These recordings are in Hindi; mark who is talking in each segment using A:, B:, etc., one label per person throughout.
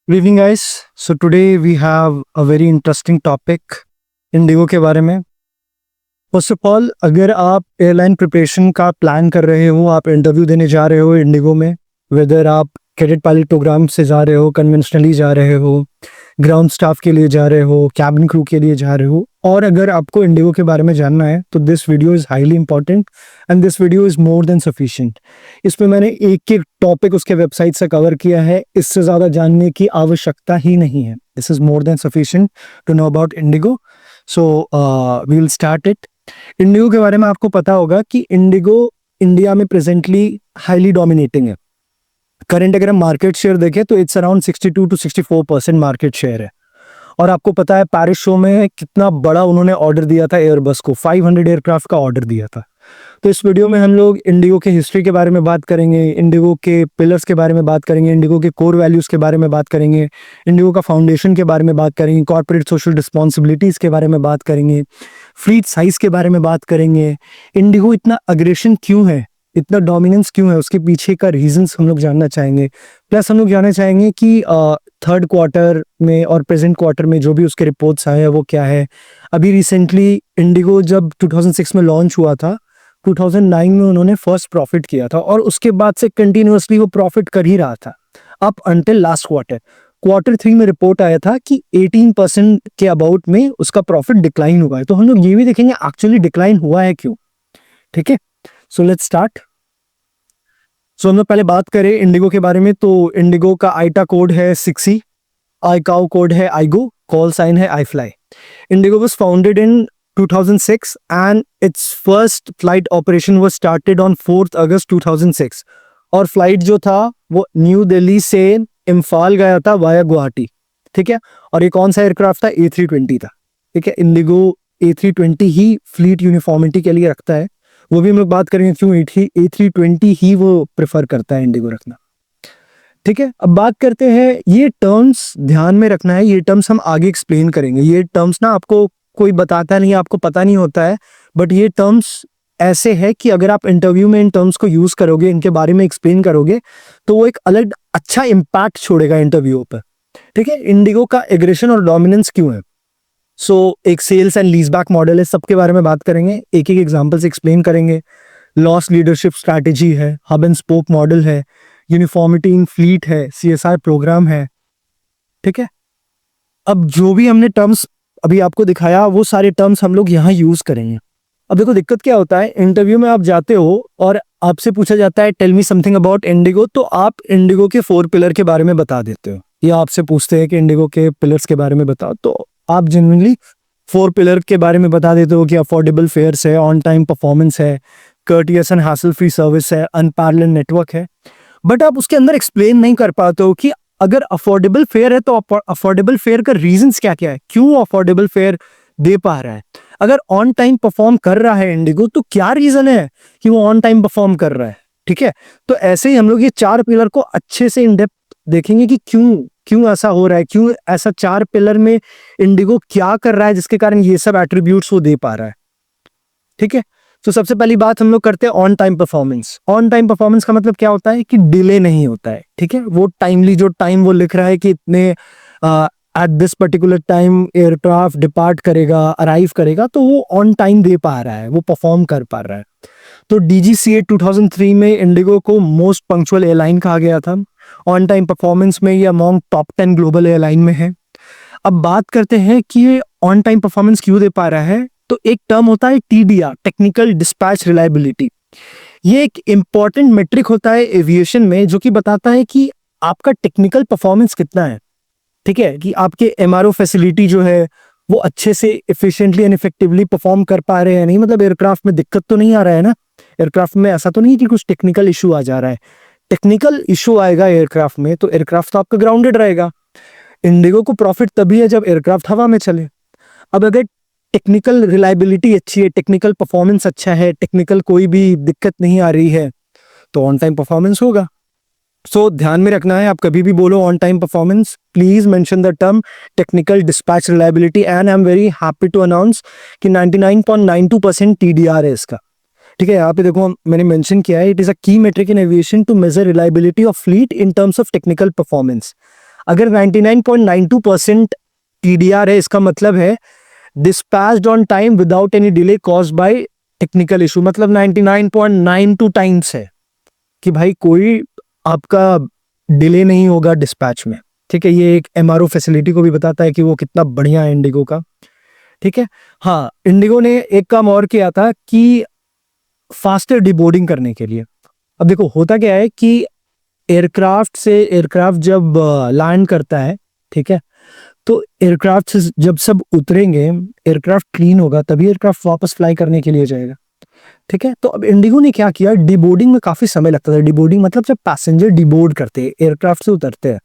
A: Good evening guys. So today we have a very interesting topic Indigo के बारे में. फर्स्ट ऑफ ऑल, अगर आप एयरलाइन प्रिपरेशन का प्लान कर रहे हो, आप इंटरव्यू देने जा रहे हो इंडिगो में, वेदर आप कैडेट पायलट प्रोग्राम से जा रहे हो, कन्वेंशनली जा रहे हो, ग्राउंड स्टाफ के लिए जा रहे हो, कैबिन क्रू के लिए जा रहे हो, और अगर आपको इंडिगो के बारे में जानना है तो this video is highly important and this video is more than sufficient. इसमें मैंने एक एक टॉपिक उसके वेबसाइट से कवर किया है, इससे ज़्यादा जानने की आवश्यकता ही नहीं है. This is more than sufficient to know about IndiGo. So we will start it. IndiGo के बारे में आपको पता होगा कि इंडिगो इंडिया में प्रेजेंटली हाईली डोमिनेटिंग है. करंट अगर हम मार्केट शेयर देखें तो it's around 62 to 64% market share है. और आपको पता है पेरिस शो में कितना बड़ा उन्होंने ऑर्डर दिया था एयरबस को, 500 एयरक्राफ्ट का ऑर्डर दिया था. तो इस वीडियो में हम लोग इंडिगो के हिस्ट्री के बारे में बात करेंगे, इंडिगो के पिलर्स के बारे में बात करेंगे, इंडिगो के कोर वैल्यूज़ के बारे में बात करेंगे, इंडिगो का फाउंडेशन के बारे में बात करेंगे, कॉर्पोरेट सोशल रिस्पॉन्सिबिलिटीज़ के बारे में बात करेंगे, फ्लीट साइज़ के बारे में बात करेंगे. इंडिगो इतना अग्रेशन क्यों है, इतना डोमिनेंस क्यों है, उसके पीछे का रीजंस हम लोग जानना चाहेंगे. प्लस हम लोग जानना चाहेंगे कि थर्ड क्वार्टर में और प्रेजेंट क्वार्टर में जो भी उसके रिपोर्ट्स आए हैं वो क्या है. अभी रिसेंटली इंडिगो जब 2006 में लॉन्च हुआ था, 2009 में उन्होंने फर्स्ट प्रॉफिट किया था और उसके बाद से कंटिन्यूअसली वो प्रॉफिट कर ही रहा था अप अंटिल लास्ट क्वार्टर 3 में रिपोर्ट आया था कि 18% के अबाउट में उसका प्रॉफिट डिक्लाइन हुआ है. तो हम लोग ये भी देखेंगे एक्चुअली डिक्लाइन हुआ है क्यों. ठीक है, सो लेट्स स्टार्ट. सो हम लोग पहले बात करें इंडिगो के बारे में तो इंडिगो का आईटा कोड है 6E, आईकाओ कोड है आईगो, कॉल साइन है IFLY. IndiGo was founded in 2006 and its first flight operation was started on 4th August 2006 और फ्लाइट जो था वो न्यू दिल्ली से इम्फाल गया था वाया गुवाहाटी. ठीक है, और ये कौन सा एयरक्राफ्ट था, A320 था. ठीक है, इंडिगो A320 ही फ्लीट यूनिफॉर्मिटी के लिए रखता है. वो भी हम लोग बात करेंगे क्यों A320 ही वो प्रेफर करता है इंडिगो रखना. ठीक है, अब बात करते हैं, ये टर्म्स ध्यान में रखना है, ये टर्म्स हम आगे एक्सप्लेन करेंगे. ये टर्म्स ना आपको कोई बताता नहीं, आपको पता नहीं होता है, बट ये टर्म्स ऐसे है कि अगर आप इंटरव्यू में इन टर्म्स को यूज करोगे, इनके बारे में एक्सप्लेन करोगे तो वो एक अलग अच्छा इम्पैक्ट छोड़ेगा इंटरव्यू पर. ठीक है, इंडिगो का एग्रेशन और डोमिनेंस क्यों है. सो एक सेल्स एंड लीजबैक मॉडल है, सबके बारे में बात करेंगे, एक एक एग्जाम्पल से एक्सप्लेन करेंगे. लॉस लीडरशिप स्ट्रैटेजी है, हब एंड स्पोक मॉडल है, यूनिफॉर्मिटी इन फ्लीट है, CSR प्रोग्राम है. ठीक है, अब जो भी हमने टर्म्स अभी आपको दिखाया वो सारे टर्म्स हम लोग यहाँ यूज करेंगे. अब देखो दिक्कत क्या होता है, इंटरव्यू में आप जाते हो और आपसे पूछा जाता है tell me something about IndiGo, तो आप इंडिगो के 4 पिलर के बारे में बता देते हो, या आपसे पूछते हैं कि इंडिगो के पिलर्स के बारे में बताओ, तो आप जनरली 4 पिलर के बारे में बता देते हो कि अफोर्डेबल फेयर्स है, ऑन टाइम परफॉर्मेंस है, कर्टियस एंड हासल फ्री सर्विस है, अनपैरेलल नेटवर्क है. बट आप उसके अंदर एक्सप्लेन नहीं कर पाते हो कि अगर अफोर्डेबल फेयर है तो अफोर्डेबल फेयर का रीजंस क्या क्या है, क्यों अफोर्डेबल फेयर दे पा रहा है. अगर ऑन टाइम परफॉर्म कर रहा है इंडिगो तो क्या रीजन है कि वो ऑन टाइम परफॉर्म कर रहा है. ठीक है, तो ऐसे ही हम लोग ये 4 पिलर को अच्छे से इन डेप्थ देखेंगे कि क्यों ऐसा हो रहा है, क्यों ऐसा 4 पिलर में इंडिगो क्या कर रहा है जिसके कारण ये सब एट्रीब्यूट्स वो दे पा रहा है. ठीक है, तो सबसे पहली बात हम लोग करते हैं on time performance. On time performance का मतलब क्या होता है कि डिले नहीं होता है. ठीक है, वो टाइमली जो टाइम वो लिख रहा है कि इतने at this particular time aircraft depart करेगा, अराइव करेगा, तो वो ऑन टाइम दे पा रहा है, वो परफॉर्म कर पा रहा है. तो DGCA 2003 में इंडिगो को मोस्ट पंक्चुअल एयरलाइन कहा गया था. ऑन टाइम परफॉर्मेंस में ये अमॉन्ग टॉप 10 ग्लोबल एयरलाइन में है. अब बात करते हैं कि ये ऑन टाइम परफॉर्मेंस क्यों दे पा रहा है. तो एक टर्म होता है TDR, टेक्निकल डिस्पैच रिलायबिलिटी. ये एक इंपॉर्टेंट मेट्रिक होता है एविएशन में जो कि बताता है कि आपका टेक्निकल परफॉर्मेंस कितना है. ठीक है, कि आपके MRO फैसिलिटी जो है वो अच्छे से एफिशिएंटली एंड इफेक्टिवली परफॉर्म कर पा रहे हैं नहीं, मतलब एयरक्राफ्ट में दिक्कत तो नहीं आ रहा है ना. एयरक्राफ्ट में ऐसा तो नहीं कि कुछ टेक्निकल इशू आ जा रहा है. टेक्निकल इशू आएगा एयरक्राफ्ट में तो एयरक्राफ्ट तो आपका ग्राउंडेड रहेगा. इंडिगो को प्रॉफिट तभी है जब एयरक्राफ्ट हवा में चले. अब अगर टेक्निकल रिलायबिलिटी अच्छी है, टेक्निकल परफॉर्मेंस अच्छा है, टेक्निकल कोई भी दिक्कत नहीं आ रही है, तो ऑन टाइम परफॉर्मेंस होगा. सो ध्यान में रखना है, आप कभी भी बोलो on time performance, please mention the term technical dispatch reliability. And I am very happy to announce कि 99.92% TDR है इसका. ठीक है, यहाँ पे देखो मैंने मेंशन किया है, it is a key metric in aviation to measure reliability of fleet in terms of technical performance. अगर 99.92% TDR है, इसका मतलब है dispatched on time without any delay caused by technical issue, मतलब 99.92 टाइम्स है कि भाई कोई आपका डिले नहीं होगा डिस्पैच में। ठीक है, ये एक MRO फैसिलिटी को भी बताता है कि वो कितना बढ़िया है इंडिगो का। ठीक है, हाँ, इंडिगो ने एक काम और किया था कि फास्टर डिबोर्डिंग करने के लिए। अब देखो होता क्या है कि एयरक्राफ्ट जब लैंड करता है, ठीक है, तो एयरक्राफ्ट से जब सब उतरेंगे, एयरक्राफ्ट क्लीन होगा, तभी एयरक्राफ्ट वापस फ्लाई करने के लिए जाएगा। ठीक है, तो अब इंडिगो ने क्या किया, डिबोर्डिंग में काफी समय लगता था। डिबोर्डिंग मतलब जब पैसेंजर डिबोर्ड करते हैं, एयरक्राफ्ट से उतरते हैं,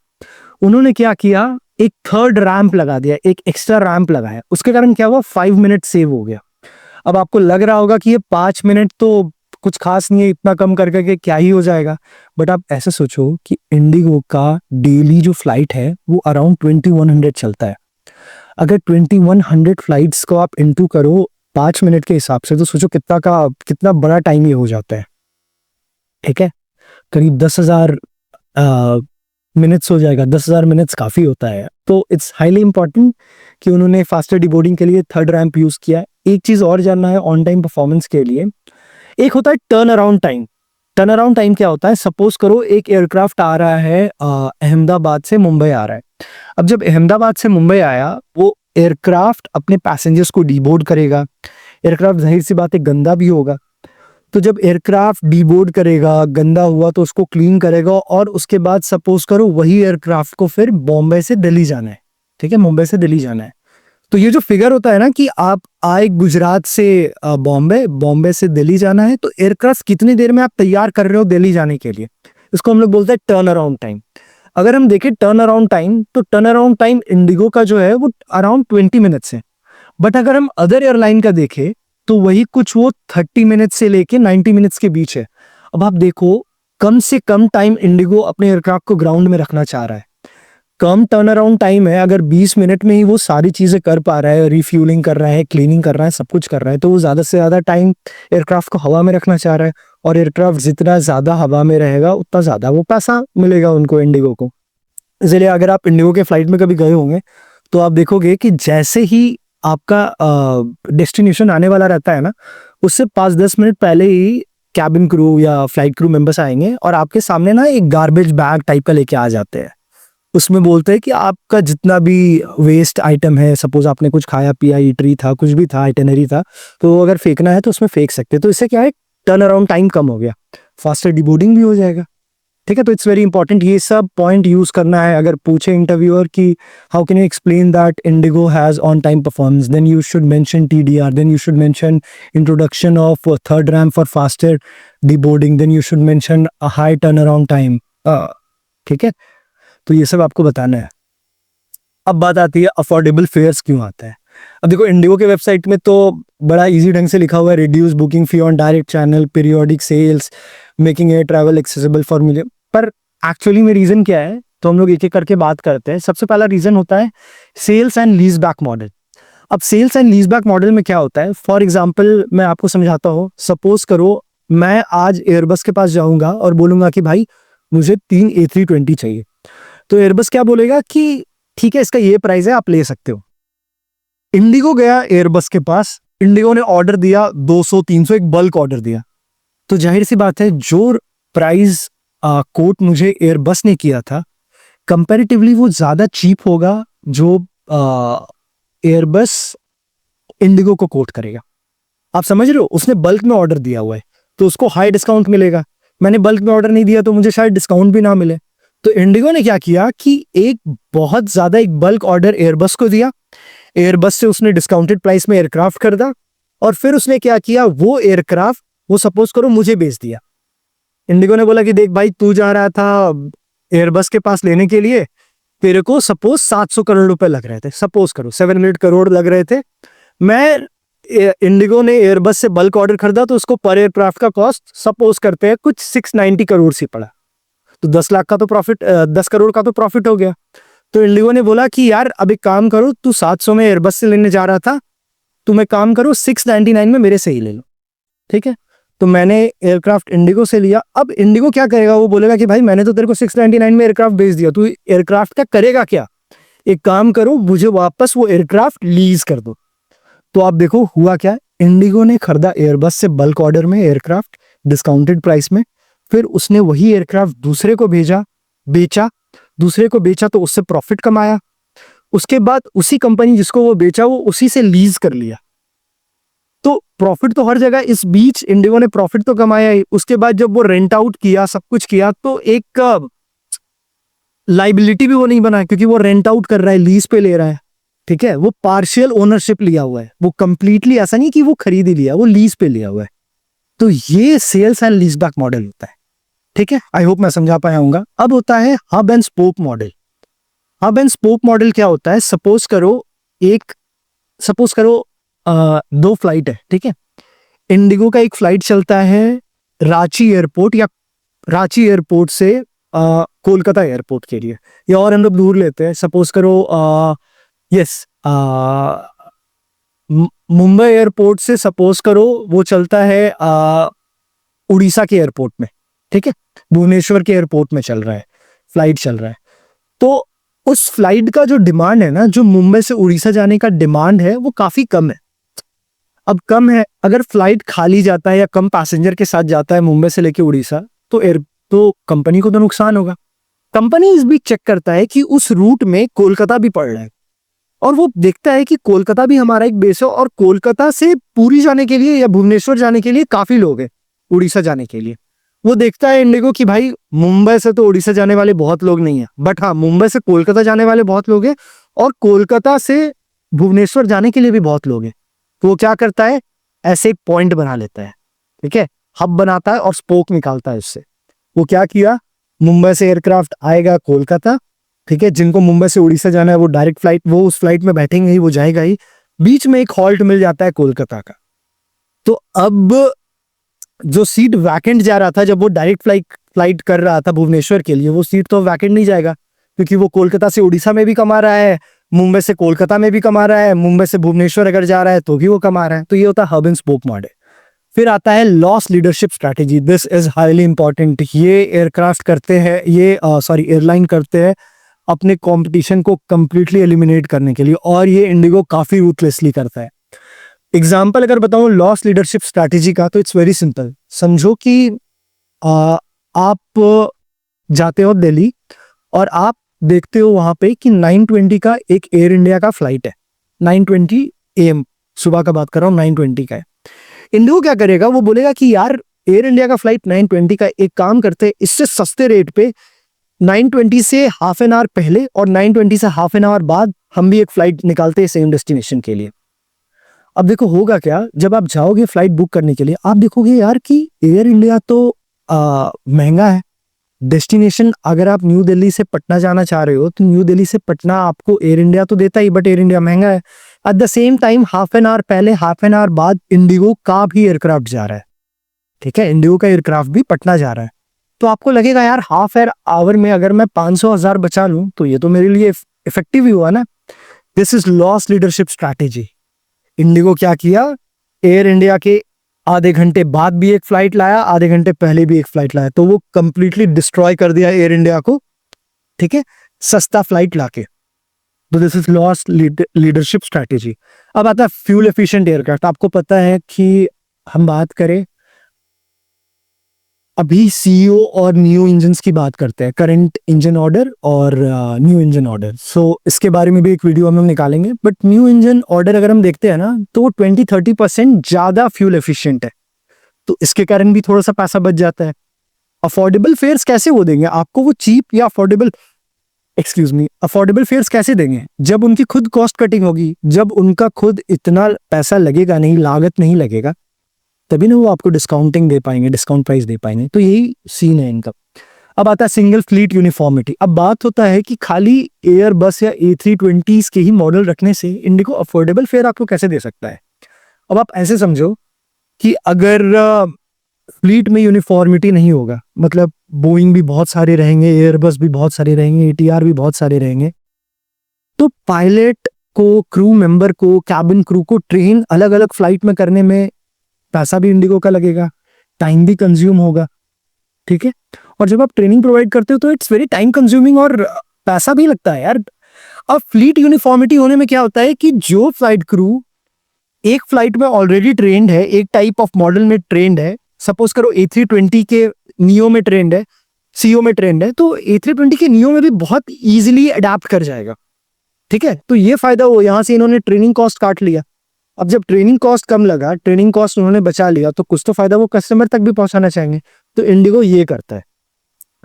A: उन्होंने क्या किया, एक थर्ड रैंप लगा दिया, एक एक्स्ट्रा रैंप लगाया। उसके कारण क्या हुआ, 5 मिनट सेव हो गया। अब आपको लग रहा होगा कि ये 5 मिनट तो कुछ खास नहीं है, इतना कम कर करके क्या ही हो जाएगा। बट आप ऐसे सोचो कि इंडिगो का डेली जो फ्लाइट है वो अराउंड 2100 चलता है। अगर 2100 फ्लाइट्स को आप इंटू करो 5 मिनट के हिसाब से, तो सोचो कितना बड़ा टाइम ये हो जाता है। ठीक है, करीब 10,000 मिनट्स हो जाएगा। 10,000 मिनट्स काफी होता है। तो इट्स हाईली इंपॉर्टेंट कि उन्होंने फास्टर डिबोर्डिंग के लिए थर्ड रैंप यूज किया है। एक चीज और जानना है ऑन टाइम परफॉर्मेंस के लिए, एक होता है turn around time. Turn around time क्या होता है, सपोज करो एक एयरक्राफ्ट आ रहा है, अहमदाबाद से मुंबई आ रहा है। अब जब अहमदाबाद से मुंबई आया, वो एयरक्राफ्ट अपने पैसेंजर्स को डीबोर्ड करेगा। एयरक्राफ्ट जाहिर सी बात है गंदा भी होगा, तो जब एयरक्राफ्ट डीबोर्ड करेगा, गंदा हुआ तो उसको क्लीन करेगा, और उसके बाद सपोज करो वही एयरक्राफ्ट को फिर बॉम्बे से दिल्ली जाना है। ठीक है, मुंबई से दिल्ली जाना है। तो ये जो फिगर होता है ना कि आप आए गुजरात से बॉम्बे, बॉम्बे से दिल्ली जाना है, तो एयरक्राफ्ट कितनी देर में आप तैयार कर रहे हो दिल्ली जाने के लिए, इसको हम लोग बोलते हैं टर्न अराउंड टाइम। अगर हम देखें टर्न अराउंड टाइम, तो टर्न अराउंड टाइम इंडिगो का जो है वो अराउंड 20 मिनट्स है। बट अगर हम अदर एयरलाइन का देखें, तो वही कुछ वो 30 मिनट्स से लेके 90 मिनट्स के बीच है। अब आप देखो, कम से कम टाइम इंडिगो अपने एयरक्राफ्ट को ग्राउंड में रखना चाह रहा है। कम टर्न अराउंड टाइम है, अगर 20 मिनट में ही वो सारी चीजें कर पा रहा है, रिफ्यूलिंग कर रहा है, क्लीनिंग कर रहा है, सब कुछ कर रहा है, तो वो ज्यादा से ज्यादा टाइम एयरक्राफ्ट को हवा में रखना चाह रहा है। और एयरक्राफ्ट जितना ज्यादा हवा में रहेगा, उतना ज्यादा वो पैसा मिलेगा उनको, इंडिगो को। इसलिए अगर आप इंडिगो के फ्लाइट में कभी गए होंगे, तो आप देखोगे कि जैसे ही आपका डेस्टिनेशन आने वाला रहता है ना, उससे 5-10 मिनट पहले ही कैबिन क्रू या फ्लाइट क्रू मेंबर्स आएंगे और आपके सामने ना एक गार्बेज बैग टाइप का लेके आ जाते हैं। उसमें बोलते हैं कि आपका जितना भी वेस्ट आइटम है, सपोज आपने कुछ खाया पिया, ईटरी था, कुछ भी था, आइटनरी था, तो अगर फेंकना है तो उसमें फेंक सकते हैं। तो इससे क्या है, टर्न अराउंड टाइम कम हो गया, फास्टर डिबोर्डिंग भी हो जाएगा। ठीक है, तो इट्स वेरी इंपॉर्टेंट, ये सब पॉइंट यूज करना है। अगर पूछे इंटरव्यूअर कि how can you explain that IndiGo has on time performance, then you should mention TDR, then you should mention introduction of third ramp for faster deboarding, then you should mention a high turn around time. ठीक है, तो ये सब आपको बताना है। अब बात आती है अफोर्डेबल फेयर्स क्यों आता है। अब देखो, इंडिगो के वेबसाइट में तो बड़ा इजी ढंग से लिखा हुआ है, reduce booking fee on direct channel, periodic sales, making air travel accessible for million. पर एक्चुअली में रीजन क्या है, तो हम लोग एक एक करके बात करते हैं। सबसे पहला रीजन होता है sales and lease back model. अब sales and lease back model में क्या होता है, फॉर एग्जाम्पल मैं आपको समझाता हूँ। सपोज करो मैं आज एयरबस के पास जाऊंगा और बोलूंगा कि भाई मुझे 3 A320 चाहिए, तो एयरबस क्या बोलेगा कि ठीक है, इसका ये प्राइस है, आप ले सकते हो। इंडिगो गया एयरबस के पास, इंडिगो ने ऑर्डर दिया 200-300, एक बल्क ऑर्डर दिया, तो जाहिर सी बात है जो प्राइस कोट मुझे एयरबस ने किया था, कंपैरेटिवली वो ज्यादा चीप होगा जो एयरबस इंडिगो को कोट करेगा। आप समझ रहे हो, उसने बल्क में ऑर्डर दिया हुआ है तो उसको हाई डिस्काउंट मिलेगा। मैंने बल्क में ऑर्डर नहीं दिया तो मुझे शायद डिस्काउंट भी ना मिले। तो इंडिगो ने क्या किया कि एक बहुत ज्यादा एक बल्क ऑर्डर एयरबस को दिया, एयरबस से उसने डिस्काउंटेड प्राइस में एयरक्राफ्ट खरीदा, और फिर उसने क्या किया, वो एयरक्राफ्ट वो सपोज करो मुझे बेच दिया। इंडिगो ने बोला कि देख भाई, तू जा रहा था एयरबस के पास लेने के लिए, तेरे को सपोज 700 करोड़ रुपए लग रहे थे, सपोज करो 700 करोड़ लग रहे थे। मैं इंडिगो ने एयरबस से बल्क ऑर्डर खरीदा, तो उसको पर एयरक्राफ्ट का कॉस्ट सपोज करते हैं कुछ 690 करोड़ से पड़ा, तो 10 लाख का तो प्रॉफिट, 10 करोड़ का तो प्रॉफिट हो गया। तो इंडिगो ने बोला कि यार अब एक काम करो, तू 700 में एयरबस से लेने जा रहा था, तुम एक काम करो 699 में मेरे से ही ले लो। ठीक है, तो मैंने एयरक्राफ्ट इंडिगो से लिया। अब इंडिगो क्या करेगा, वो बोलेगा कि भाई मैंने तो तेरे को 699 में एयरक्राफ्ट बेच दिया, तू एयरक्राफ्ट का करेगा क्या, एक काम करो मुझे वापस वो एयरक्राफ्ट लीज कर दो। तो आप देखो हुआ क्या, इंडिगो ने खरीदा एयरबस से बल्क ऑर्डर में एयरक्राफ्ट डिस्काउंटेड प्राइस में, फिर उसने वही एयरक्राफ्ट दूसरे को बेचा, दूसरे को बेचा तो उससे प्रॉफिट कमाया, उसके बाद उसी कंपनी जिसको वो बेचा वो उसी से लीज कर लिया। तो प्रॉफिट तो हर जगह, इस बीच इंडिगो ने प्रॉफिट तो कमाया ही। उसके बाद जब वो रेंट आउट किया, सब कुछ किया, तो एक लाइबिलिटी भी वो नहीं बना, क्योंकि वो रेंट आउट कर रहा है, लीज पे ले रहा है, ठीक है, वो पार्शियल ओनरशिप लिया हुआ है, वो कंप्लीटली ऐसा नहीं कि वो खरीद ही लिया, वो लीज पे लिया हुआ है। तो ये sales and lease back model होता है, ठीक है। आई होप मैं समझा पाया हूंगा। अब होता है hub and spoke model. Hub and spoke model क्या होता है, सपोज करो दो फ्लाइट है, ठीक है। इंडिगो का एक फ्लाइट चलता है रांची एयरपोर्ट या रांची एयरपोर्ट से कोलकाता एयरपोर्ट के लिए, या और हम लोग दूर लेते हैं, सपोज करो मुंबई एयरपोर्ट से सपोज करो वो चलता है उड़ीसा के एयरपोर्ट में, ठीक है, भुवनेश्वर के एयरपोर्ट में चल रहा है, फ्लाइट चल रहा है। तो उस फ्लाइट का जो डिमांड है ना, जो मुंबई से उड़ीसा जाने का डिमांड है, वो काफी कम है। अब कम है, अगर फ्लाइट खाली जाता है या कम पैसेंजर के साथ जाता है मुंबई से लेके उड़ीसा, तो कंपनी को तो नुकसान होगा। कंपनी इस बीच चेक करता है कि उस रूट में कोलकाता भी पड़ रहा है, और वो देखता है कि कोलकाता भी हमारा एक बेस है, और कोलकाता से पुरी जाने के लिए या भुवनेश्वर जाने के लिए काफी लोग हैं, उड़ीसा जाने के लिए। वो देखता है इंडिगो कि भाई मुंबई से तो उड़ीसा जाने वाले बहुत लोग नहीं है, बट हाँ मुंबई से कोलकाता जाने वाले बहुत लोग हैं, और कोलकाता से भुवनेश्वर जाने के लिए भी बहुत लोग हैं। तो वो क्या करता है, ऐसे एक पॉइंट बना लेता है, ठीक है, हब बनाता है और स्पोक निकालता है उससे। वो क्या किया, मुंबई से एयरक्राफ्ट आएगा कोलकाता, ठीक है, जिनको मुंबई से उड़ीसा जाना है वो डायरेक्ट फ्लाइट, वो उस फ्लाइट में बैठेंगे ही, वो जाएगा ही। बीच में एक हॉल्ट मिल जाता है कोलकाता का। तो अब जो सीट वैकेंट जा रहा था, जब वो डायरेक्ट फ्लाइट कर रहा था भुवनेश्वर के लिए, वो सीट तो वैकेंट नहीं जाएगा, क्योंकि वो कोलकाता से उड़ीसा में भी कमा रहा है, मुंबई से कोलकाता में भी कमा रहा है, मुंबई से भुवनेश्वर अगर जा रहा है तो भी वो कमा रहा है। तो ये होता है हब एंड स्पोक मॉडल। फिर आता है loss leadership strategy. This is highly important. ये एयरक्राफ्ट करते हैं, एयरलाइन करते हैं अपने कंपटीशन को कंप्लीटली एलिमिनेट करने के लिए, और ये इंडिगो काफी रूथलेसली करता है। एग्जाम्पल अगर बताऊं लॉस लीडरशिप स्ट्रैटेजी का, तो इट्स वेरी सिंपल। समझो कि आप जाते हो दिल्ली, और आप देखते हो वहां पे कि 9:20 का एक एयर इंडिया का फ्लाइट है, 9:20 AM, सुबह का बात कर रहा हूँ, 9:20 का है। इंडिगो क्या करेगा, वो बोलेगा कि यार एयर इंडिया का फ्लाइट 9:20 का, एक काम करते, इससे सस्ते रेट पे 9:20 से हाफ एन आवर पहले और 9:20 से हाफ एन आवर बाद हम भी एक फ्लाइट निकालते हैं सेम डेस्टिनेशन के लिए। अब देखो होगा क्या, जब आप जाओगे फ्लाइट बुक करने के लिए, आप देखोगे यार कि एयर इंडिया तो महंगा है। डेस्टिनेशन अगर आप न्यू दिल्ली से पटना जाना चाह रहे हो, तो न्यू दिल्ली से पटना आपको एयर इंडिया तो देता ही, बट एयर इंडिया महंगा है। At the same time half an hour पहले हाफ एन आवर बाद इंडिगो का भी एयरक्राफ्ट जा रहा है, ठीक है, इंडिगो का एयरक्राफ्ट भी पटना जा रहा है। तो आपको लगेगा यार हाफ एन आवर में अगर मैं 500,000 बचा लूं तो ये तो मेरे लिए इफेक्टिव ही हुआ ना। This is loss leadership strategy. Indigo क्या किया, एयर इंडिया के आधे घंटे बाद भी एक फ्लाइट लाया, आधे घंटे पहले भी एक फ्लाइट लाया, तो वो कंप्लीटली डिस्ट्रॉय कर दिया एयर इंडिया को, ठीक है, सस्ता फ्लाइट लाके। तो this is loss leadership strategy. अब आता है फ्यूल एफिशिएंट एयरक्राफ्ट। आपको पता है कि हम बात करें अभी सीईओ और न्यू इंजन्स की बात करते हैं, करंट इंजन ऑर्डर और न्यू इंजन ऑर्डर। सो इसके बारे में भी एक वीडियो हम लोग निकालेंगे। बट न्यू इंजन ऑर्डर अगर हम देखते हैं ना, तो 20-30% ज्यादा फ्यूल एफिशिएंट है, तो इसके कारण भी थोड़ा सा पैसा बच जाता है। अफोर्डेबल फेयर्स कैसे वो देंगे आपको, वो चीप या अफोर्डेबल फेयर्स कैसे देंगे, जब उनकी खुद कॉस्ट कटिंग होगी, जब उनका खुद इतना पैसा लगेगा नहीं, लागत नहीं लगेगा, तभी ना वो आपको डिस्काउंटिंग दे पाएंगे, डिस्काउंट प्राइस दे पाएंगे। तो यही सीन है इनका। अब आता है सिंगल फ्लीट यूनिफॉर्मिटी। अब बात होता है कि खाली एयर बस या A320 के ही मॉडल रखने से इंडिगो अफोर्डेबल फेयर आपको कैसे दे सकता है। अब आप ऐसे समझो कि अगर फ्लीट में यूनिफॉर्मिटी नहीं होगा, मतलब बोइंग भी बहुत सारे रहेंगे, एयरबस भी बहुत सारे रहेंगे, ATR भी बहुत सारे रहेंगे, तो पायलट को, क्रू मेंबर को, कैबिन क्रू को ट्रेन अलग अलग फ्लाइट में करने में पैसा भी इंडिगो का लगेगा, टाइम भी कंज्यूम होगा, ठीक है। और जब आप ट्रेनिंग प्रोवाइड करते हो तो इट्स वेरी टाइम कंज्यूमिंग और पैसा भी लगता है यार। अब फ्लीट यूनिफॉर्मिटी होने में क्या होता है कि जो फ्लाइट क्रू एक फ्लाइट में ऑलरेडी ट्रेंड है, एक टाइप ऑफ मॉडल में ट्रेंड है, सपोज करो A320 के नियो में ट्रेंड है, सीओ में ट्रेंड है, तो A320 के नियो में भी बहुत इजीली अडेप्ट कर जाएगा, ठीक है। तो ये फायदा हो, यहां से इन्होंने ट्रेनिंग कॉस्ट काट लिया। अब जब ट्रेनिंग कॉस्ट कम लगा, ट्रेनिंग कॉस्ट उन्होंने बचा लिया, तो कुछ तो फायदा वो कस्टमर तक भी पहुंचाना चाहेंगे, तो इंडिगो ये करता है।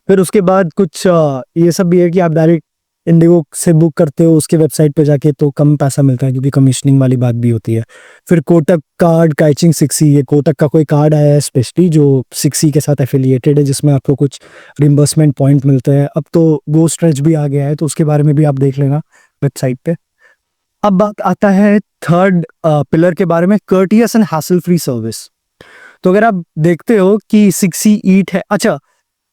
A: फिर उसके बाद कुछ ये सब भी है कि आप डायरेक्ट इंडिगो से बुक करते हो उसके वेबसाइट पे जाके तो कम पैसा मिलता है, क्योंकि कमीशनिंग वाली बात भी होती है। फिर कोटक कार्ड काइचिंग 6E, ये कोटक का कोई कार्ड आया है स्पेशली जो 6E के साथ एफिलिएटेड है, जिसमें आपको कुछ रिम्बर्समेंट पॉइंट मिलते हैं। अब तो गो स्ट्रेच भी आ गया है, तो उसके बारे में भी आप देख लेना वेबसाइट पे। अब बात आता है थर्ड पिलर के बारे में, courteous and hassle free service. तो अगर आप देखते हो कि 6E ईट है, अच्छा,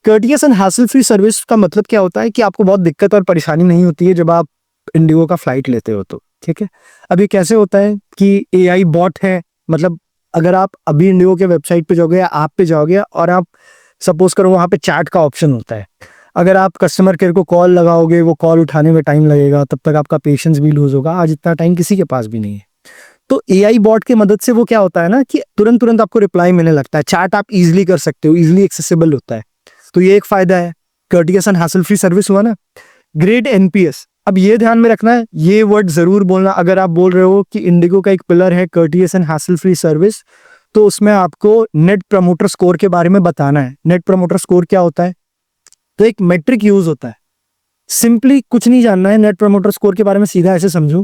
A: courteous and hassle free service का मतलब क्या होता है कि आपको बहुत दिक्कत और परेशानी नहीं होती है जब आप इंडिगो का फ्लाइट लेते हो तो, ठीक है। अब ये कैसे होता है कि AI बॉट है, मतलब अगर आप अभी इंडिगो के वेबसाइट पे जाओगे या ऐप पे जाओगे और आप सपोज करो वहाँ पे चैट का ऑप्शन होता है, अगर आप कस्टमर केयर को कॉल लगाओगे, वो कॉल उठाने में टाइम लगेगा, तब तक आपका पेशेंस भी लूज होगा। आज इतना टाइम किसी के पास भी नहीं है। तो AI बॉट की मदद से वो क्या होता है ना कि तुरंत तुरंत आपको रिप्लाई मिलने लगता है, चैट आप इजीली कर सकते हो, इजीली एक्सेसिबल होता है। तो ये एक फायदा है, courteous and hassle free service हुआ ना। ग्रेट NPS, अब ये ध्यान में रखना है, ये वर्ड जरूर बोलना अगर आप बोल रहे हो कि इंडिगो का एक पिलर है courteous and hassle free service, तो उसमें आपको नेट प्रमोटर स्कोर के बारे में बताना है। नेट प्रमोटर स्कोर क्या होता है? तो एक मेट्रिक यूज होता है, सिंपली कुछ नहीं जानना है नेट प्रमोटर स्कोर के बारे में, सीधा ऐसे समझो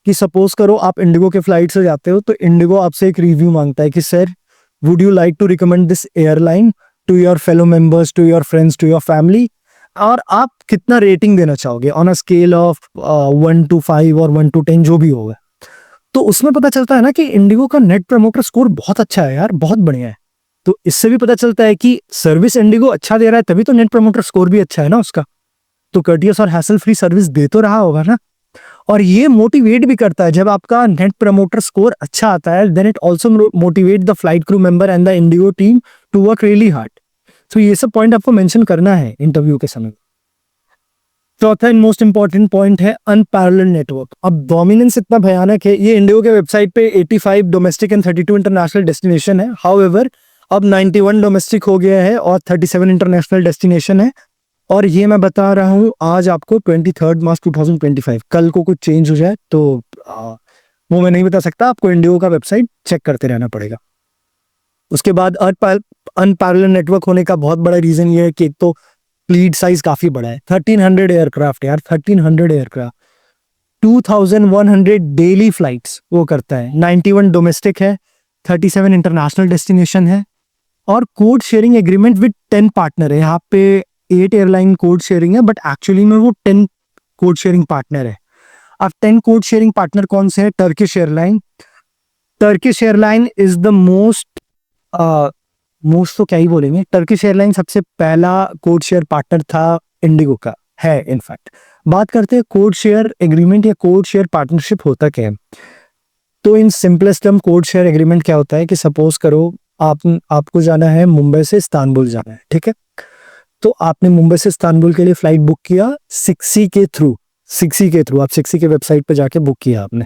A: कि सपोज करो आप इंडिगो के फ्लाइट से जाते हो, तो इंडिगो आपसे एक रिव्यू मांगता है कि sir would you like to recommend this airline to your fellow members, to your friends, to your family, और आप कितना रेटिंग देना चाहोगे on a scale of 1 to 5 और 1 to 10 जो भी होगा। तो उसमें पता चलता है ना कि इंडिगो का नेट प्रमोटर स्कोर बहुत अच्छा है यार, बहुत बढ़िया है। तो इससे भी पता चलता है कि सर्विस इंडिगो अच्छा दे रहा है, तभी तो नेट प्रमोटर स्कोर भी अच्छा है ना उसका। तो कर्टियस और हैसल फ्री सर्विस दे तो रहा होगा ना। और ये मोटिवेट भी करता है, जब आपका नेट प्रमोटर स्कोर अच्छा आता है, then it also motivate the flight crew member and the IndiGo team to work really hard. तो ये सब पॉइंट आपको मेंशन करना है इंटरव्यू के समय। चौथा एंड मोस्ट इंपॉर्टेंट पॉइंट है अनपैरेलल्ड नेटवर्क। अब डोमिनेंस इतना भयानक है, ये इंडिगो के वेबसाइट पे 85 डोमेस्टिक एंड 32 इंटरनेशनल डेस्टिनेशन है। हाउएवर अब 91 डोमेस्टिक हो गया है और 37 इंटरनेशनल डेस्टिनेशन है। और ये मैं बता रहा हूँ आज आपको 23 मार्च 2025, कल को कुछ चेंज हो जाए तो वो मैं नहीं बता सकता, आपको इंडिगो का वेबसाइट चेक करते रहना पड़ेगा। उसके बाद अनपैरेलल नेटवर्क होने का बहुत बड़ा रीजन ये है कि एक तो फ्लीट साइज काफी बड़ा है, 1300 एयरक्राफ्ट यार, 1300 एयरक्राफ्ट, 2100 डेली फ्लाइट्स वो करता है, 91 डोमेस्टिक है, 37 इंटरनेशनल डेस्टिनेशन है, और code sharing agreement with 10 partner है। यहाँ पे 8 एयरलाइन कोड शेयरिंग है, बट एक्चुअली में वो 10 कोड शेयरिंग पार्टनर है। अब 10 कोड शेयरिंग पार्टनर कौन से हैं? Turkish airline. Turkish airline is the most most तो क्या ही बोलेंगे, टर्किश एयरलाइन सबसे पहला कोड शेयर पार्टनर था इंडिगो का, है इनफैक्ट। बात करते हैं कोड शेयर एग्रीमेंट या कोड शेयर पार्टनरशिप होता क्या है। तो in simplest term code share agreement क्या होता है कि सपोज करो आपको जाना है, मुंबई से इस्तांबुल जाना है, ठीक है। तो आपने मुंबई से इस्तांबुल के लिए फ्लाइट बुक किया 6E के थ्रू, 6E के थ्रू आप 6E के वेबसाइट पे जाके बुक किया आपने।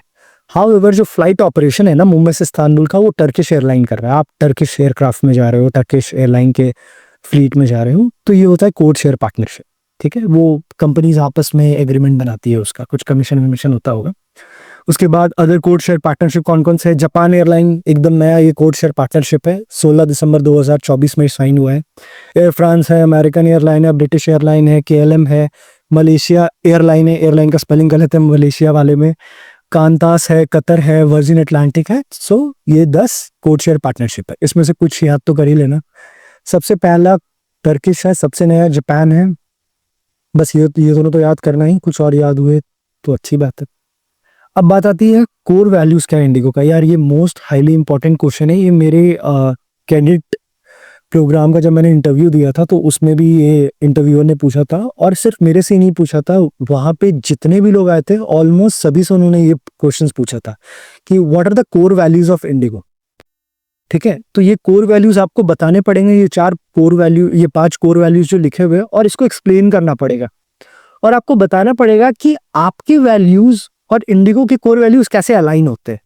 A: हाउएवर जो फ्लाइट ऑपरेशन है ना मुंबई से इस्तांबुल का, वो टर्किश एयरलाइन कर रहा है। आप टर्किश एयरक्राफ्ट में जा रहे हो, टर्किश एयरलाइन के फ्लीट में जा रहे हो, तो ये होता है कोड शेयर पार्टनरशिप, ठीक है। वो कंपनीज आपस में एग्रीमेंट बनाती है, उसका कुछ कमीशन विमिशन होता होगा। उसके बाद अदर कोड शेयर पार्टनरशिप कौन कौन से है? जापान एयरलाइन एकदम नया ये कोड शेयर पार्टनरशिप है, 16 दिसंबर 2024 में साइन हुआ है। एयर फ्रांस है, अमेरिकन एयरलाइन है, ब्रिटिश एयरलाइन है, KLM है, मलेशिया एयरलाइन है, एयरलाइन का स्पेलिंग गलत है मलेशिया वाले में, कांतास है, कतर है, वर्जिन अटलांटिक है। सो ये 10 कोड शेयर पार्टनरशिप है, इसमें से कुछ याद तो कर ही लेना। सबसे पहला टर्किश है, सबसे नया जापान है। बस ये दोनों तो याद करना ही, कुछ और याद हुए तो अच्छी बात है। अब बात आती है कोर वैल्यूज क्या है इंडिगो का। यार ये मोस्ट हाईली इंपॉर्टेंट क्वेश्चन है। ये मेरे कैंडिडेट प्रोग्राम का जब मैंने इंटरव्यू दिया था तो उसमें भी ये इंटरव्यूअर ने पूछा था, और सिर्फ मेरे से ही नहीं पूछा था, वहां पे जितने भी लोग आए थे ऑलमोस्ट सभी से उन्होंने ये क्वेश्चन पूछा था कि what are the core values of IndiGo. ठीक है, तो ये कोर वैल्यूज आपको बताने पड़ेंगे, ये 4 कोर वैल्यू, ये 5 कोर वैल्यूज जो लिखे हुए हैं, और इसको एक्सप्लेन करना पड़ेगा और आपको बताना पड़ेगा कि आपके वैल्यूज और इंडिगो के कोर वैल्यूज कैसे अलाइन होते हैं।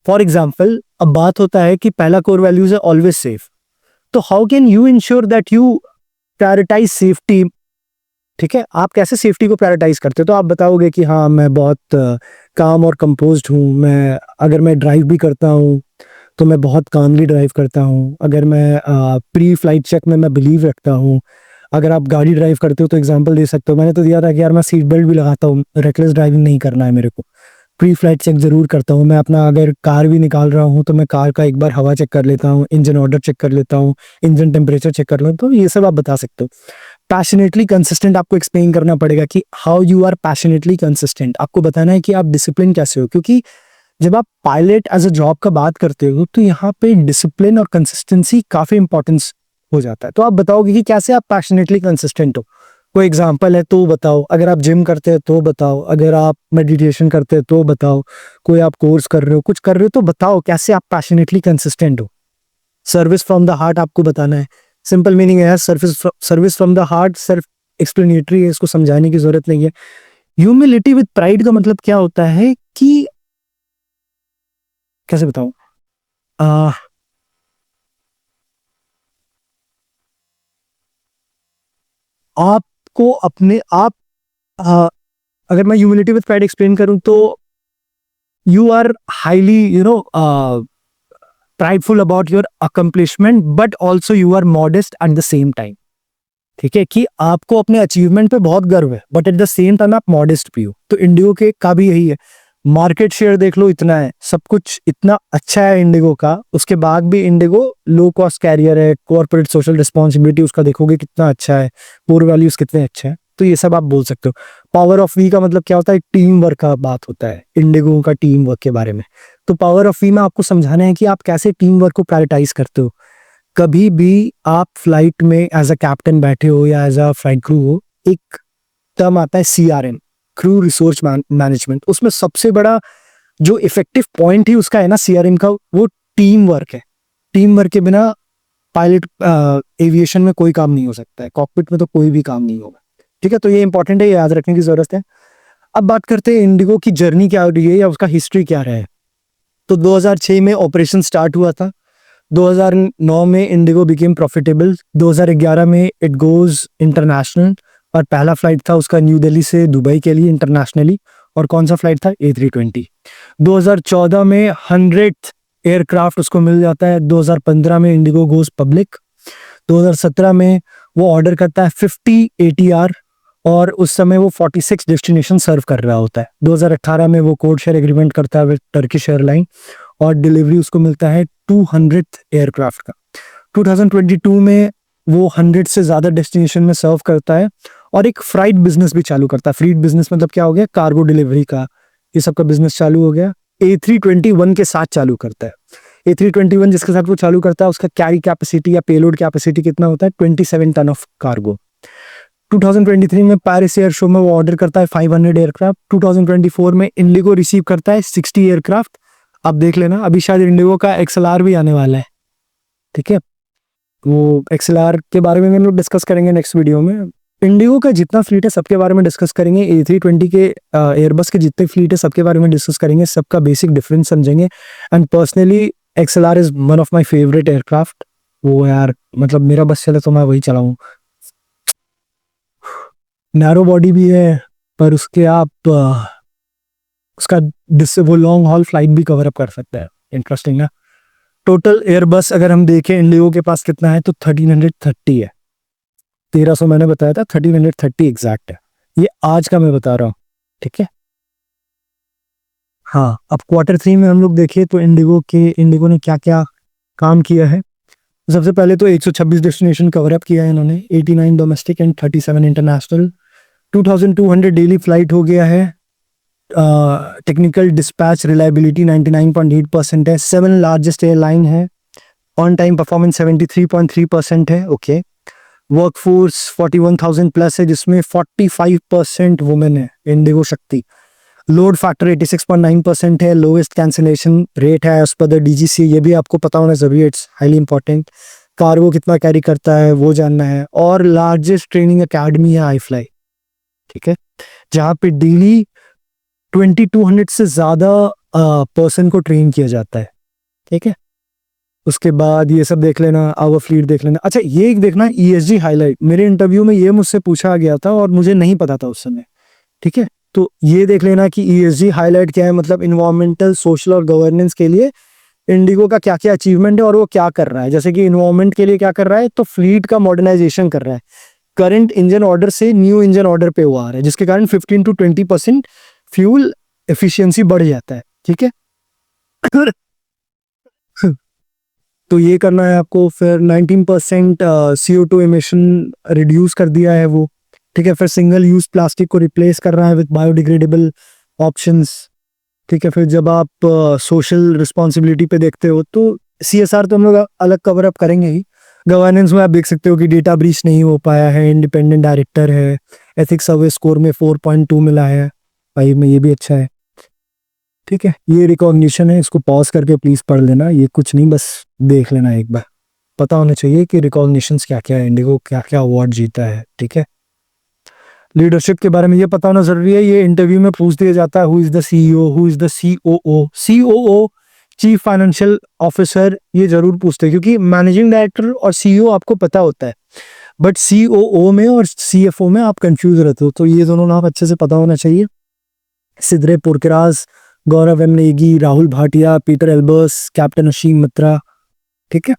A: फॉर एग्जाम्पल, अब बात होता है कि पहला कोर वैल्यूज है ऑलवेज सेफ, तो how can you ensure that you prioritise safety. ठीक है, आप कैसे सेफ्टी को प्रायोरिटाइज करते हो? तो आप बताओगे कि हाँ, मैं बहुत काम और कंपोज्ड हूँ, मैं अगर मैं ड्राइव भी करता हूँ तो मैं बहुत कामली ड्राइव करता हूँ, अगर मैं प्री फ्लाइट चेक में मैं बिलीव रखता हूँ। अगर आप गाड़ी ड्राइव करते हो तो एग्जांपल दे सकते हो, मैंने तो दिया था कि यार मैं सीट बेल्ट भी लगाता हूँ, रेकलेस ड्राइविंग नहीं करना है मेरे को, प्री फ्लाइट चेक जरूर करता हूँ मैं अपना, अगर कार भी निकाल रहा हूँ तो मैं कार का एक बार हवा चेक कर लेता हूँ, इंजन ऑर्डर चेक कर लेता हूँ, इंजन टेम्परेचर चेक कर लेता हूँ। तो ये सब आप बता सकते हो। पैशनेटली कंसिस्टेंट आपको एक्सप्लेन करना पड़ेगा कि how you are passionately consistent. आपको बताना है कि आप डिसिप्लिन कैसे हो, क्योंकि जब आप पायलट एज अ जॉब का बात करते हो तो यहाँ पे डिसिप्लिन और कंसिस्टेंसी काफी इंपॉर्टेंस हो जाता है। तो आप बताओगे कि कैसे आप पैशनेटली कंसिस्टेंट हो। कोई एग्जांपल है तो बताओ, अगर आप जिम करते हो तो बताओ, अगर आप मेडिटेशन करते हो तो बताओ, कोई आप कोर्स कर रहे हो, कुछ कर रहे हो तो बताओ कैसे आप पैशनेटली कंसिस्टेंट हो। सर्विस फ्रॉम द हार्ट आपको बताना है। सिंपल मीनिंग है service from the heart, self explanatory है, इसको समझाने की जरूरत नहीं है। ह्यूमिलिटी विद प्राइड का मतलब क्या होता है कि कैसे बताऊं, आपको अपने आप, आ, अगर मैं ह्यूमिलिटी विद प्राइड एक्सप्लेन करूं तो you are highly prideful about your accomplishment but also you are modest at the same time। ठीक है, कि आपको अपने अचीवमेंट पे बहुत गर्व है but at the same time आप मॉडेस्ट भी हो। तो इंडिगो के का भी यही है, मार्केट शेयर देख लो इतना है, सब कुछ इतना अच्छा है इंडिगो का, उसके बाद भी इंडिगो लो कॉस्ट कैरियर है, कॉर्पोरेट सोशल रिस्पॉन्सिबिलिटी उसका देखोगे कितना अच्छा है, कोर वैल्यूज कितने अच्छे हैं। तो ये सब आप बोल सकते हो। पावर ऑफ वी का मतलब क्या होता है? टीम वर्क का बात होता है, इंडिगो का टीम वर्क के बारे में। तो पावर ऑफ वी में आपको समझाना है कि आप कैसे टीम वर्क को प्रायोरिटाइज करते हो। कभी भी आप फ्लाइट में एज अ कैप्टन बैठे हो या एज अ फ्लाइट क्रू हो, एक टर्म आता है CRM, क्रू रिसोर्स मैनेजमेंट। उसमें सबसे बड़ा जो इफेक्टिव पॉइंट ही उसका है ना CRM का, वो टीम वर्क है। टीम वर्क के बिना पायलट एविएशन में कोई काम नहीं हो सकता है, कॉकपिट में तो कोई भी काम नहीं होगा। ठीक है, तो ये इंपॉर्टेंट है, ये याद रखने की जरूरत है। अब बात करते हैं इंडिगो की जर्नी क्या रही है या उसका हिस्ट्री क्या रहा है। तो 2006 में ऑपरेशन स्टार्ट हुआ था, 2009 में इंडिगो बिकेम प्रॉफिटेबल, 2011 में इट गोज इंटरनेशनल, और पहला फ्लाइट था उसका न्यू दिल्ली से दुबई के लिए इंटरनेशनली। और कौन सा फ्लाइट था? A320। 2014 में 100th एयरक्राफ्ट उसको मिल जाता है। 2015 में इंडिगो गोज पब्लिक। 2017 में वो ऑर्डर करता है 50 ATR और उस समय वो 46 डेस्टिनेशन सर्व कर रहा होता है। 2018 में वो कोड शेयर एग्रीमेंट करता है विद टर्किश एयरलाइन और डिलीवरी उसको मिलता है 200th एयरक्राफ्ट का। 2022 में वो 100 से ज्यादा डेस्टिनेशन में सर्व करता है और एक फ्राइट बिजनेस भी चालू करता है। फ्रीट बिजनेस मतलब क्या हो गया? कार्गो डिलीवरी का, ये सब का बिजनेस चालू हो गया। A321 के साथ चालू करता है। A321 जिसके साथ वो चालू करता है उसका कैरी कैपेसिटी या पेलोड कैपेसिटी कितना होता है? 27 टन ऑफ कार्गो। 2023 में पेरिस एयर शो में वो ऑर्डर करता है 500 एयरक्राफ्ट। 2024 में इंडिगो रिसीव करता है 60 एयरक्राफ्ट। आप देख लेना, अभी शायद इंडिगो का XLR भी आने वाला है। ठीक है, वो XLR के बारे में हम लोग डिस्कस करेंगे नेक्स्ट वीडियो में। इंडिगो का जितना फ्लीट है सबके बारे में डिस्कस करेंगे। A320 के एयरबस के जितने फ्लीट है सबके बारे में डिस्कस करेंगे, सबका बेसिक डिफरेंस समझेंगे। And personally XLR is one of my favourite aircraft. वो यार मतलब मेरा बस चले तो मैं वही चलाऊं। नैरो बॉडी भी है पर उसके आप उसका वो लॉन्ग हॉल फ्लाइट भी कवर अप कर सकता है। इंटरेस्टिंग ना। टोटल एयरबस अगर हम देखें इंडिगो के पास कितना है तो 1330 है। 1300 मैंने बताया था, 1330 एग्जैक्ट है। ये आज का मैं बता रहा हूँ। ठीक है, हाँ। अब Q3 में हम लोग देखें तो इंडिगो ने क्या क्या काम किया है। सबसे पहले तो 126 डेस्टिनेशन कवर अप किया है इन्होंने, 89 domestic and 37 international. 2200 daily flight हो गया है। टेक्निकल डिस्पैच रिलायबिलिटी 99.8% है। 7 लार्जेस्ट एयरलाइन है। ऑन टाइम परफॉर्मेंस 73.3% है। ओके, वर्कफोर्स 41,000 प्लस है जिसमें 45% वुमेन है। इंडिगो शक्ति लोड फैक्टर 86.9% है, लोएस्ट कैंसिलेशन रेट है एज पर द डीजीसी, ये भी आपको पता होना जरूरी है, इट्स हाईली इंपॉर्टेंट। कार्गो कितना कैरी करता है वो जानना है, और लार्जेस्ट ट्रेनिंग एकेडमी है iFly, ठीक है, जहाँ पे डेली 2200 से ज्यादा पर्सन को ट्रेन किया जाता है, ठीक है। उसके बाद ये सब देख लेना, आवर फ्लीट देख लेना। अच्छा, ये एक देखना ESG हाईलाइट, मेरे इंटरव्यू में ये मुझसे पूछा गया था और मुझे नहीं पता था उस समय, ठीक है। तो ये देख लेना कि ESG हाईलाइट क्या है, मतलब इन्वायरमेंटल, सोशल और गवर्नेंस के लिए इंडिगो का क्या क्या अचीवमेंट है और वो क्या कर रहा है। जैसे कि इन्वायरमेंट के लिए क्या कर रहा है, तो फ्लीट का मॉडर्नाइजेशन कर रहा है, करंट इंजन ऑर्डर से न्यू इंजन ऑर्डर पे वो आ रहा है, जिसके कारण 15 to 20% फ्यूल एफिशिएंसी बढ़ जाता है, ठीक है। तो ये करना है आपको। फिर 19% CO2 इमिशन रिड्यूस कर दिया है वो, ठीक है। फिर सिंगल यूज प्लास्टिक को रिप्लेस कर रहा है विद बायोडिग्रेडेबल ऑप्शंस, ठीक है। फिर जब आप सोशल रिस्पॉन्सिबिलिटी पे देखते हो तो CSR तो हम लोग अलग कवर अप करेंगे ही। गवर्नेंस में आप देख सकते हो कि डेटा ब्रीच नहीं हो पाया है, इंडिपेंडेंट डायरेक्टर है, एथिक्स सर्वे स्कोर में 4.2 मिला है, 5 में, ये भी अच्छा है, ठीक है। ये रिकॉग्निशन है, इसको पॉज करके प्लीज पढ़ लेना, ये कुछ नहीं, बस देख लेना एक बार, पता होना चाहिए कि रिकॉग्निशंस क्या क्या है, इंडिगो क्या क्या अवार्ड जीता है, ठीक है। लीडरशिप के बारे में ये पता होना जरूरी है, ये इंटरव्यू में पूछ दिया जाता है, who is the CEO, who is the COO, chief financial officer, ये जरूर पूछते हैं, क्योंकि मैनेजिंग डायरेक्टर और CEO आपको पता होता है, बट COO में और CFO में आप कंफ्यूज रहते हो, तो ये दोनों नाम अच्छे से पता होना चाहिए। सिद्रे पुरकिराज, Gaurav M Negi, Rahul Bhatia, Peter Elbers, captain Ashim Mitra, ठीक है।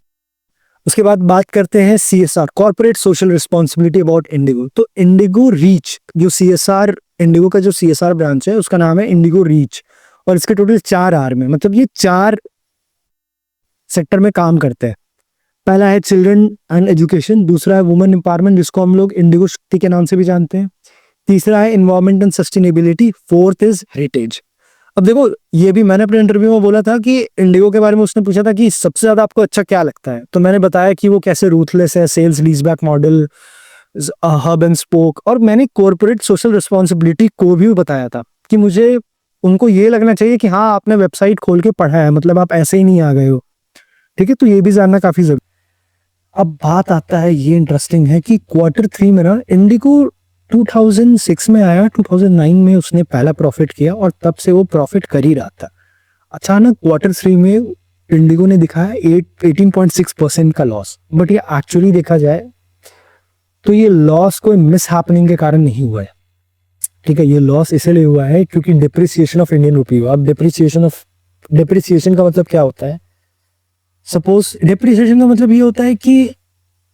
A: उसके बाद बात करते हैं CSR, corporate social responsibility about IndiGo. तो इंडिगो रीच, जो CSR, इंडिगो का जो CSR ब्रांच है उसका नाम है इंडिगो रीच, और इसके टोटल 4 आर्म है, मतलब ये 4 सेक्टर में काम करते हैं। पहला है चिल्ड्रन एंड एजुकेशन, दूसरा है वुमेन एम्पावरमेंट जिसको हम लोग इंडिगो शक्ति के नाम से भी जानते हैं, तीसरा है environment and sustainability, fourth is heritage. अब देखो, ये भी मैंने अपने इंटरव्यू में बोला था कि इंडिगो के बारे में उसने पूछा था कि सबसे ज्यादा आपको अच्छा क्या लगता है, तो मैंने बताया कि वो कैसे रूथलेस है, sales leaseback model, hub and spoke, और मैंने कॉर्पोरेट सोशल रिस्पॉन्सिबिलिटी को भी बताया था कि मुझे उनको ये लगना चाहिए कि हाँ आपने वेबसाइट खोल के पढ़ा है, मतलब आप ऐसे ही नहीं आ गए हो, ठीक है। तो ये भी जानना काफी जरूरी। अब बात आता है, ये इंटरेस्टिंग है कि Q3 में ना इंडिगो 2006 में आया, 2009 में उसने पहला प्रॉफिट किया और तब से वो प्रॉफिट कर ही रहा था। अचानक Q3 में इंडिगो ने दिखाया 18.6% का लॉस, बट ये एक्चुअली देखा जाए तो ये लॉस कोई मिस हैपनिंग के कारण नहीं हुआ है, ठीक है। ये लॉस इसलिए हुआ है क्योंकि डिप्रिसिएशन ऑफ इंडियन रुपी हुआ। अब डिप्रिसिएशन का मतलब क्या होता है, सपोज डिप्रिसिएशन का मतलब ये होता है कि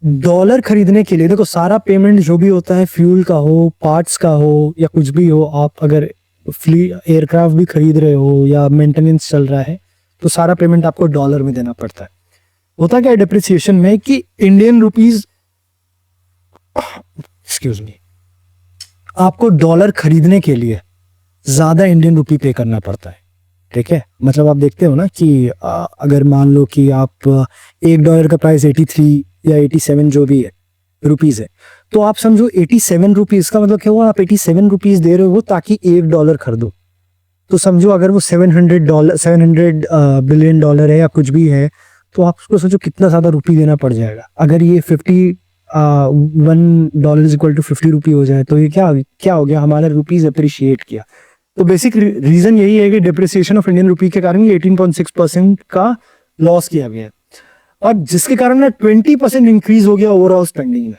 A: डॉलर खरीदने के लिए, देखो सारा पेमेंट जो भी होता है, फ्यूल का हो, पार्ट्स का हो, या कुछ भी हो, आप अगर एयरक्राफ्ट भी खरीद रहे हो या मेंटेनेंस चल रहा है तो सारा पेमेंट आपको डॉलर में देना पड़ता है। होता क्या है डिप्रिसिएशन में कि इंडियन रुपीज, एक्सक्यूज मी, आपको डॉलर खरीदने के लिए ज्यादा इंडियन रुपी पे करना पड़ता है, ठीक है। मतलब आप देखते हो ना कि अगर मान लो कि आप $1 का प्राइस 83 या 87 जो भी है रुपीज है, तो आप समझो 87 रुपीज का मतलब क्या हुआ, आप 87 रुपीज दे रहे हो ताकि $1 खरीदो। तो समझो अगर वो $700 बिलियन डॉलर है या कुछ भी है, तो आप उसको सोचो कितना ज्यादा रुपी देना पड़ जाएगा। अगर ये $1 इज इक्वल टू 50 रुपी हो जाए तो ये क्या हो गया, हमारा रुपीज अप्रिशिएट किया। तो बेसिक रीजन यही है कि डिप्रिसिएशन ऑफ इंडियन रुपी के कारण ये 18.6% का लॉस किया गया है, और जिसके कारण ना 20% इंक्रीज हो गया ओवरऑल स्पेंडिंग में,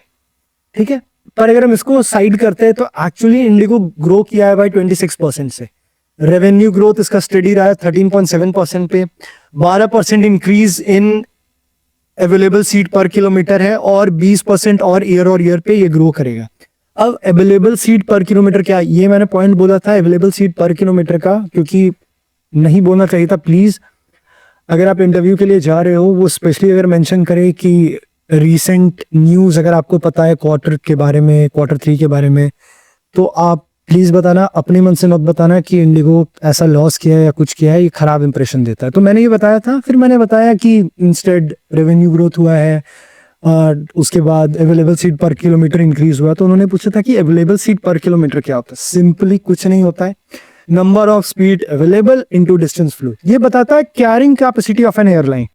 A: ठीक है। पर अगर हम इसको साइड करते हैं तो एक्चुअली इंडिगो ग्रो किया है बाय 26% से। रेवेन्यू ग्रोथ इसका स्टडी रहा है 13.7% पे, 12% इंक्रीज इन अवेलेबल सीट पर किलोमीटर है, और 20% और ईयर पे ये ग्रो करेगा। अब अवेलेबल सीट पर किलोमीटर क्या, ये मैंने पॉइंट बोला था अवेलेबल सीट पर किलोमीटर का, क्योंकि नहीं बोलना चाहिए था प्लीज। अगर आप इंटरव्यू के लिए जा रहे हो, वो स्पेशली अगर मेंशन करे कि रीसेंट न्यूज अगर आपको पता है Q3 के बारे में, तो आप प्लीज बताना, अपने मन से मत बताना कि इंडिगो ऐसा लॉस किया है या कुछ किया है, ये खराब इंप्रेशन देता है। तो मैंने ये बताया था, फिर मैंने बताया कि इंस्टेड रेवेन्यू ग्रोथ हुआ है, और उसके बाद अवेलेबल सीट पर किलोमीटर इंक्रीज हुआ। तो उन्होंने पूछा था कि अवेलेबल सीट पर किलोमीटर क्या होता है। सिंपली कुछ नहीं होता है, number of speed available into distance flow. ये बताता है carrying capacity of N airline.